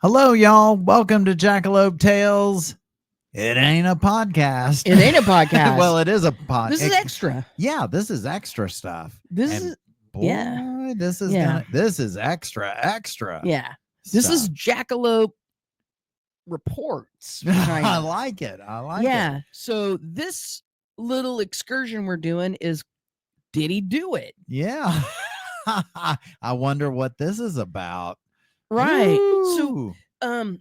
Hello, y'all. Welcome to Jackalope Tales. It ain't a podcast. It ain't a podcast. Well, it is a podcast. This is extra. Yeah, this is extra stuff. This is this is extra. Yeah. This is Jackalope Reports. I like it. Yeah. So this little excursion we're doing is Diddy Do It. Yeah. I wonder what this is about. Right. Ooh. So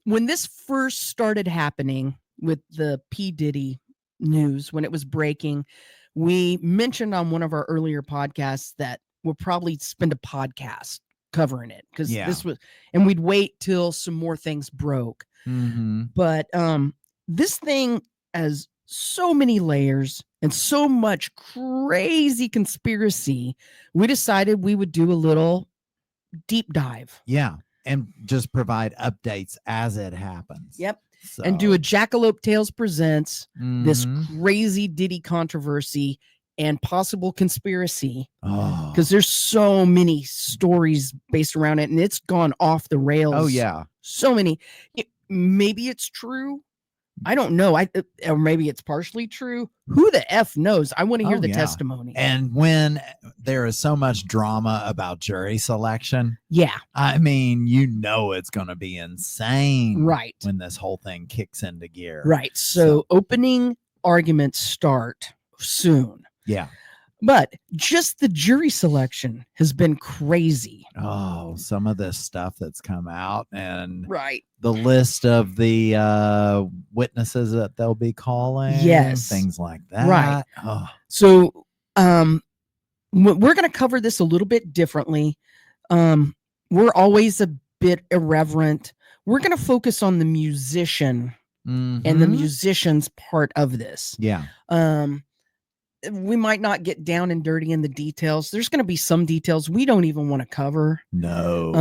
when this first started happening with the P. Diddy news, when it was breaking, we mentioned on one of our earlier podcasts that we'll probably spend a podcast covering it because this was, and we'd wait till some more things broke. Mm-hmm. But this thing has so many layers and so much crazy conspiracy, we decided we would do a little deep dive. Yeah. And just provide updates as it happens. Yep. So. And do a Jackalope Tales presents this crazy Diddy controversy and possible conspiracy. Because there's so many stories based around it and it's gone off the rails. Oh, yeah. So many. Maybe it's true. I don't know. Or maybe it's partially true. Who the F knows? I want to hear the testimony. And when there is so much drama about jury selection, I mean, it's going to be insane. Right. When this whole thing kicks into gear. Right. So opening arguments start soon. Yeah. But just the jury selection has been crazy. Oh, some of this stuff that's come out and the list of the witnesses that they'll be calling. Yes. Things like that. Right. Oh. So we're going to cover this a little bit differently. We're always a bit irreverent. We're going to focus on the musician and the musician's part of this. Yeah. We might not get down and dirty in the details. There's going to be some details we don't even want to cover. No.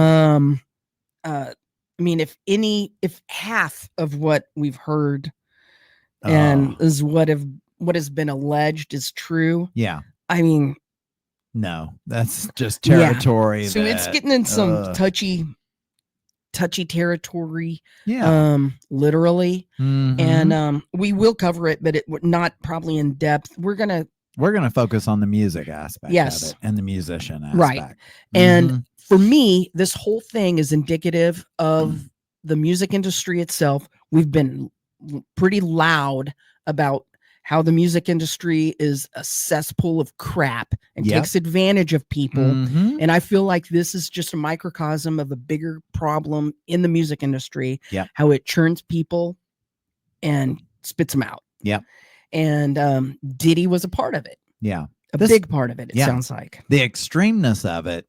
I mean, if half of what we've heard and is what has been alleged is true. Yeah. I mean, no, that's just territory. So it's getting in some touchy territory. Yeah. Literally. And we will cover it, but it would not probably in depth. We're gonna focus on the music aspect of it and the musician aspect. Right. And for me, this whole thing is indicative of the music industry itself. We've been pretty loud about how the music industry is a cesspool of crap and takes advantage of people. And I feel like this is just a microcosm of a bigger problem in the music industry, how it churns people and spits them out. Yeah. And Diddy was a part of it. Yeah. A big part of it, it sounds like. The extremeness of it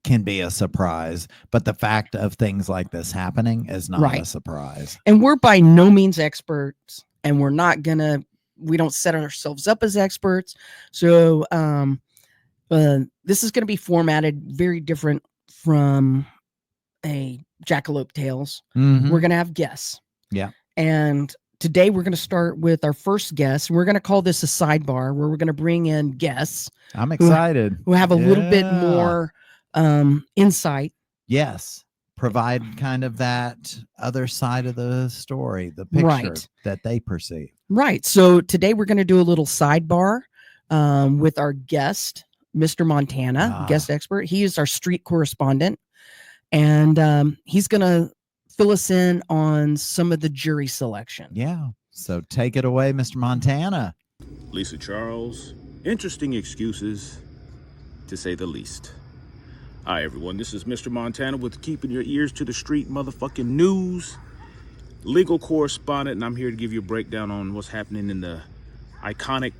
can be a surprise, but the fact of things like this happening is not a surprise. And we're by no means experts. And we don't set ourselves up as experts. So this is going to be formatted very different from a Jackalope Tales. We're going to have guests. Yeah. And today we're going to start with our first guest. We're going to call this a sidebar where we're going to bring in guests. I'm excited. Who have a little bit more insight. Yes. Provide kind of that other side of the story, the picture that they perceive. Right. So today we're going to do a little sidebar with our guest, Mr. Montana, guest expert. He is our street correspondent, and he's going to fill us in on some of the jury selection. Yeah. So take it away, Mr. Montana. Lisa Charles, interesting excuses, to say the least. Hi, everyone. This is Mr. Montana with Keeping Your Ears to the Street motherfucking news. Legal correspondent, and I'm here to give you a breakdown on what's happening in the iconic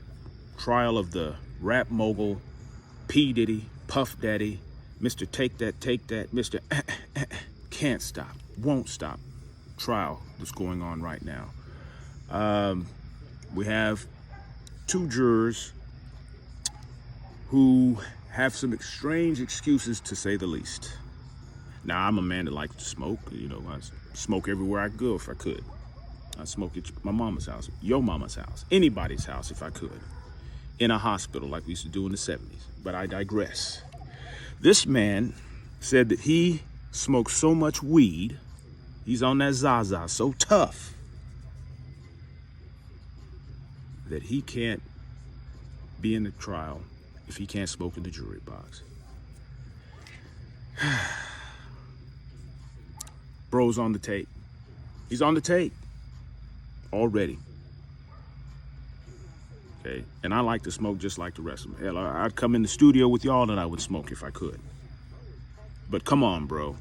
trial of the rap mogul, P. Diddy, Puff Daddy, Mr. Take That, Mr. Can't Stop, Won't Stop trial that's going on right now. We have two jurors who have some strange excuses, to say the least. Now, I'm a man that likes to smoke. You know, I smoke everywhere I go if I could. I smoke at my mama's house, your mama's house, anybody's house if I could. in a hospital like we used to do in the 70s. But I digress. This man said that he smoked so much weed, he's on that Zaza so tough, that he can't be in the trial if he can't smoke in the jury box. Bro's on the tape. He's on the tape already. Okay, and I like to smoke just like the rest of them. Hell, I'd come in the studio with y'all and I would smoke if I could. But come on, bro.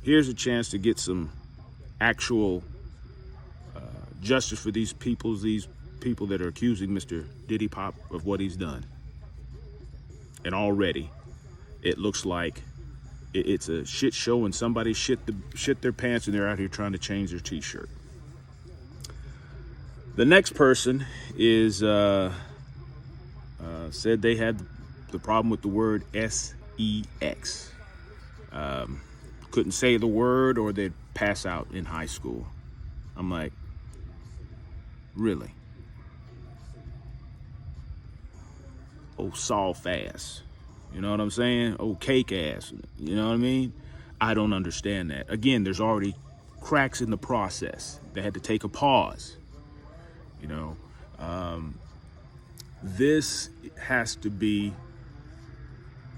Here's a chance to get some actual justice for these people that are accusing Mr. Diddy Pop of what he's done. And already, it looks like it's a shit show and somebody shit their pants and they're out here trying to change their t-shirt. The next person is said they had the problem with the word sex. Couldn't say the word or they'd pass out in high school. I'm like, really? Oh, soft ass. You know what I'm saying? Oh, cake ass. You know what I mean? I don't understand that. Again, there's already cracks in the process. They had to take a pause. You know, this has to be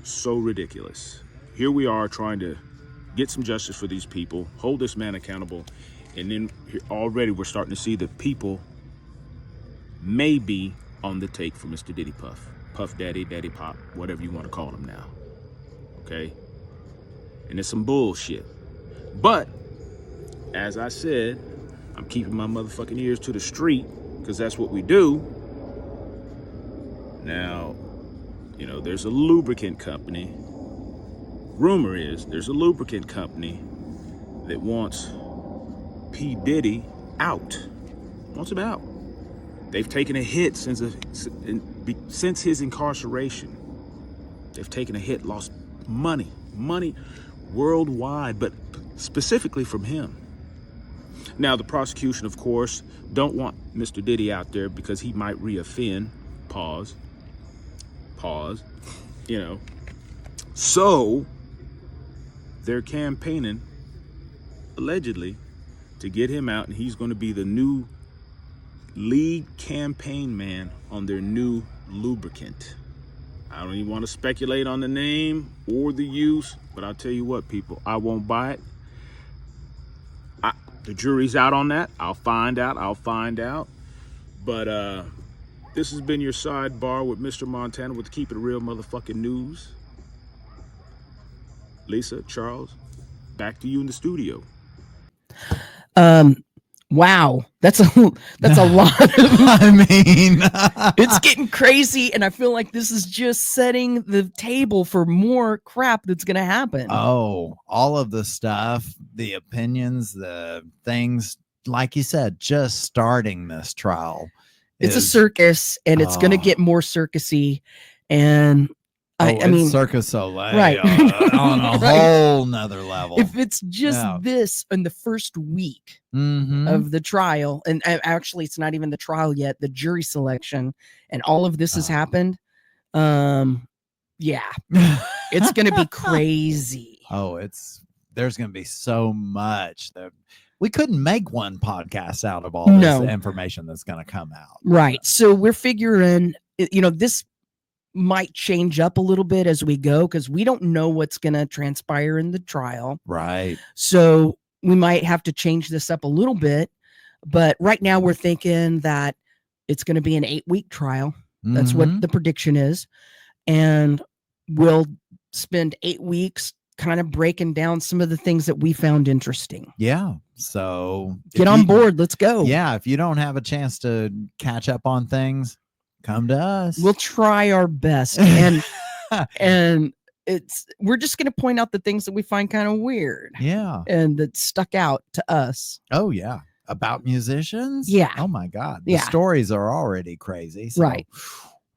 so ridiculous. Here we are trying to get some justice for these people, hold this man accountable, and then already we're starting to see that people may be on the take for Mr. Diddy Puff. Puff Daddy, Daddy Pop, whatever you want to call him now. Okay? And it's some bullshit. But, as I said, I'm keeping my motherfucking ears to the street, because that's what we do. Now, you know, there's a lubricant company. Rumor is there's a lubricant company that wants P. Diddy out. Wants him out. They've taken a hit since his incarceration. They've taken a hit, lost money worldwide, but specifically from him. Now, the prosecution, of course, don't want Mr. Diddy out there because he might reoffend. Pause. You know. So, they're campaigning, allegedly, to get him out, and he's going to be the new lead campaign man on their new lubricant. I don't even want to speculate on the name or the use, but I'll tell you what, people, I won't buy it. The jury's out on that. I'll find out. But this has been your sidebar with Mr. Montana with Keep It Real motherfucking news. Lisa, Charles, back to you in the studio. Wow, that's a lot. I mean, it's getting crazy, and I feel like this is just setting the table for more crap that's going to happen. Oh, all of the stuff, the opinions, the things, like you said, just starting this trial. It's a circus, and it's going to get more circusy, and I mean, Circus Soleil, right? On a whole nother level. If it's just this in the first week of the trial, and actually, it's not even the trial yet, the jury selection, and all of this has happened. Yeah, it's going to be crazy. Oh, there's going to be so much that we couldn't make one podcast out of all this information that's going to come out. Right. So we're figuring, this might change up a little bit as we go because we don't know what's going to transpire in the trial. Right. So we might have to change this up a little bit. But right now we're thinking that it's going to be an 8-week trial. That's what the prediction is. And we'll spend 8 weeks kind of breaking down some of the things that we found interesting. Yeah. So get on board. Let's go. Yeah. If you don't have a chance to catch up on things, come to us. We'll try our best. And we're just going to point out the things that we find kind of weird. Yeah. And that stuck out to us. Oh, yeah. About musicians? Yeah. Oh, my God. The stories are already crazy. So. Right.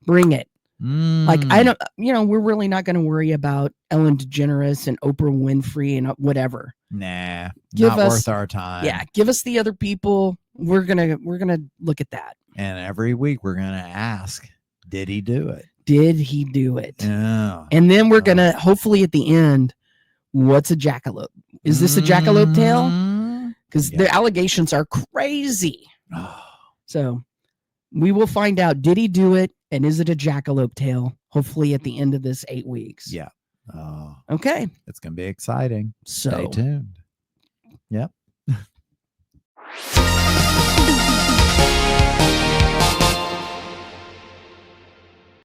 Bring it. Like, I don't, we're really not going to worry about Ellen DeGeneres and Oprah Winfrey and whatever. Nah, not worth our time. Yeah. Give us the other people. We're going to look at that. And every week we're going to ask, Did he do it? Did he do it? Yeah. And then we're going to, hopefully at the end, what's a jackalope? Is this a jackalope tale? Because the allegations are crazy. So we will find out, did he do it? And is it a jackalope tale? Hopefully at the end of this 8 weeks. Yeah. Okay. It's going to be exciting. So stay tuned. Yep.